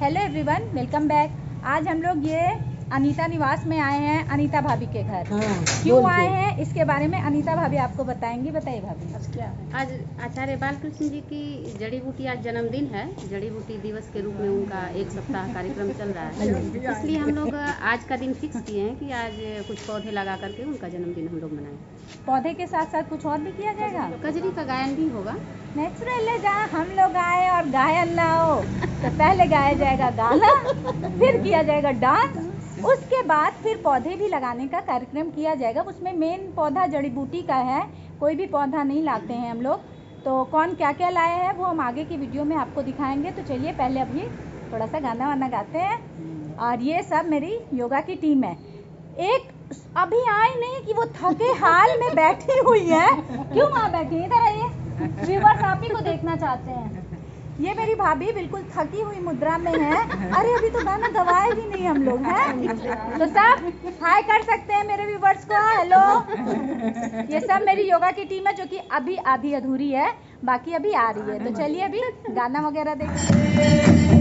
Hello everyone, welcome bank. आज हम लोग ये अनीता निवास में आए हैं, अनीता भाभी के घर। क्यों आए हैं इसके बारे में अनीता भाभी आपको बताएंगी। बताइए भाभी। आज क्या है? आज आचार्य बालकृष्ण जी की जड़ी बूटी आज जन्मदिन है। जड़ी बूटी दिवस के रूप में उनका एक सप्ताह कार्यक्रम चल रहा है, इसलिए हम लोग आज का दिन फिक्स किए हैं कि आज कुछ पौधे लगा करके उनका जन्मदिन हम लोग मनाएं। पौधे के साथ साथ कुछ और भी किया जाएगा। कजरी का गायन भी होगा। नेचुरल है, जहाँ हम लोग आए और गायन ना हो तो पहले गाया जाएगा गाना, फिर किया जाएगा डांस, उसके बाद फिर पौधे भी लगाने का कार्यक्रम किया जाएगा। उसमें मेन पौधा जड़ी बूटी का है, कोई भी पौधा नहीं लाते हैं हम लोग। तो कौन क्या क्या लाया है वो हम आगे की वीडियो में आपको दिखाएंगे। तो चलिए पहले अभी थोड़ा सा गाना वाना गाते हैं। और ये सब मेरी योगा की टीम है। एक अभी आई नहीं कि वो थके हाल में बैठी हुई है। क्यों वहाँ बैठी? इधर आइए, व्यूअर्स आप ही को देखना चाहते हैं। ये मेरी भाभी बिल्कुल थकी हुई मुद्रा में है। अरे अभी तो गाना गवाए भी नहीं हम लोग हैं। तो सब हाय कर सकते हैं मेरे व्यूअर्स को। हेलो, ये सब मेरी योगा की टीम है जो कि अभी आधी अधूरी है, बाकी अभी आ रही है। तो चलिए अभी गाना वगैरह देखते।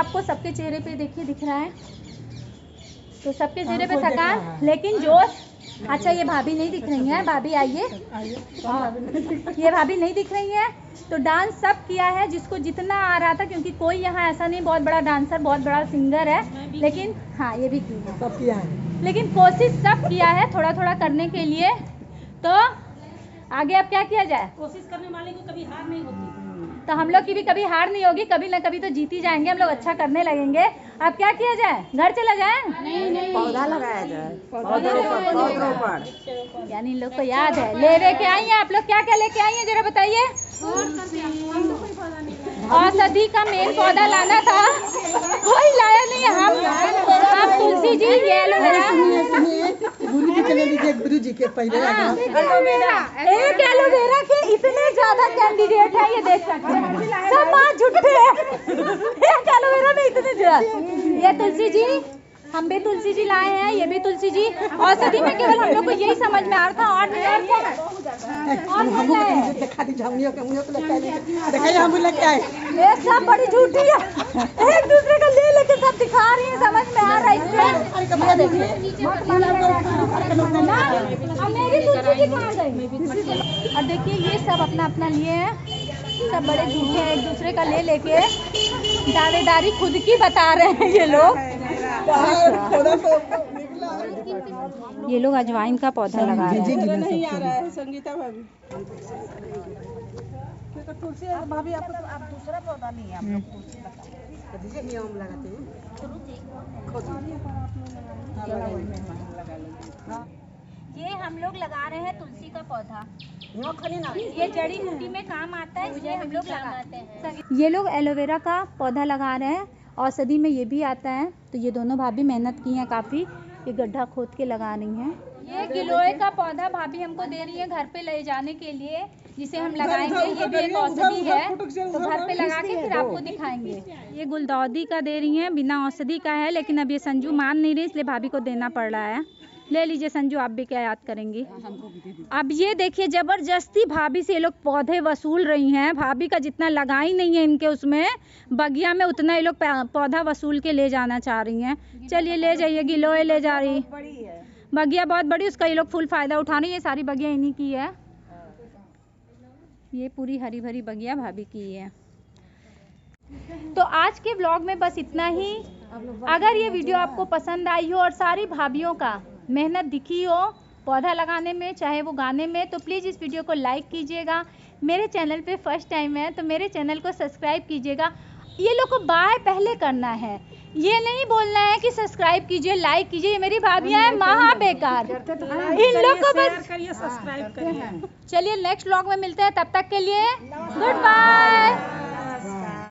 आपको सबके चेहरे पे देखिए दिख रहा है, तो सबके चेहरे पे थकान लेकिन जोश। अच्छा ये भाभी नहीं दिख रही हैं, भाभी आइए, ये भाभी नहीं दिख रही हैं। तो डांस सब किया है जिसको जितना आ रहा था, क्योंकि कोई यहाँ ऐसा नहीं बहुत बड़ा डांसर बहुत बड़ा सिंगर है, लेकिन हाँ ये भी की है, सब किया है, लेकिन कोशिश सब किया है थोड़ा थोड़ा करने के लिए। तो आगे अब क्या किया जाए, कोशिश करने वाले को कभी हार नहीं होती। तो हम लोग की भी कभी हार नहीं होगी, कभी ना कभी तो जीत ही जाएंगे हम लोग, अच्छा करने लगेंगे। अब क्या किया जाए, घर चला जाए, नहीं पौधा लगाया जाए, पौधा ऊपर। यानी इन लोग को याद है, ले के आई हैं आप लोग, क्या क्या लेके आई हैं जरा बताइए। औषधि का मेन पौधा लाना था, कोई लाया नहीं है। हम तुलसी जी, ये एलोवेरा, गुरु जी के ले लीजिए, गुरु जी के पहले एक एलोवेरा के इतने ज्यादा कैंडिडेट हैं, ये देख सकते हैं, सब बात झूठे हैं। एक एलोवेरा में इतने ज्यादा। ये तुलसी जी, हम भी तुलसी जी लाए हैं, ये भी तुलसी जी। औषधि में केवल हम लोग को यही समझ में आ रहा था, और नहीं और दिखा दीजिए, हम लोग दिखाइए, हम लेके आए। ये सब बड़ी झूठी है, एक दूसरे का ले लेके सब दिखा रही है, समझ में आ रहा है इससे। मेरी तुलसी जी कहाँ गई? और देखिए ये सब अपना अपना लिए हैं, सब बड़े झूठे हैं, एक दूसरे का ले लेके दावेदारी खुद की बता रहे हैं ये लोग। ये लोग अजवाइन का पौधा लगा रहे हैं। नहीं आ रहा है संगीता भाभी, तुलसी भाभी आप दूसरा पौधा नहीं है, आप लोग तुलसी लगाते हैं, हम लगाते हैं। ये हम लोग लगा रहे हैं तुलसी का पौधा, ये जड़ी बूटी में काम आता है, इसलिए हम लोग लगाते हैं। ये लोग एलोवेरा का पौधा लगा रहे हैं, औषधि में ये भी आता है। तो ये दोनों भाभी मेहनत की हैं काफ़ी, ये गड्ढा खोद के लगा रही हैं। ये गिलोय का पौधा भाभी हमको दे रही है घर पे ले जाने के लिए, जिसे हम लगाएंगे। ये भी एक औषधि है, तो घर पे लगा के फिर आपको दिखाएंगे। ये गुलदाउदी का दे रही हैं, बिना औषधि का है, लेकिन अब ये संजू मान नहीं रही, इसलिए भाभी को देना पड़ रहा है। ले लीजिए संजू, आप भी क्या याद करेंगी। अब ये देखिए जबरदस्ती भाभी से ये लोग पौधे वसूल रही हैं। भाभी का जितना लगाई नहीं है इनके उसमें बगिया में, उतना ये लोग पौधा वसूल के ले जाना चाह रही हैं। चलिए ले जाइए, गिलोय ले जा रही, बगिया बहुत बड़ी, उसका ये लोग फुल फायदा उठा रही है। ये सारी बगिया इन्हीं की है, ये पूरी हरी भरी बगिया भाभी की है। तो आज के व्लॉग में बस इतना ही। अगर ये वीडियो आपको पसंद आई हो और सारी भाभीयों का मेहनत दिखी हो पौधा लगाने में, चाहे वो गाने में, तो प्लीज़ इस वीडियो को लाइक कीजिएगा। मेरे चैनल पे फर्स्ट टाइम है तो मेरे चैनल को सब्सक्राइब कीजिएगा। ये लोग को बाय पहले करना है, ये नहीं बोलना है कि सब्सक्राइब कीजिए, लाइक कीजिए। ये मेरी भाभियाँ हैं महा बेकार, इन लोग को बस सब्सक्राइब करिए। चलिए नेक्स्ट व्लॉग में मिलते हैं, तब तक के लिए गुड बाय।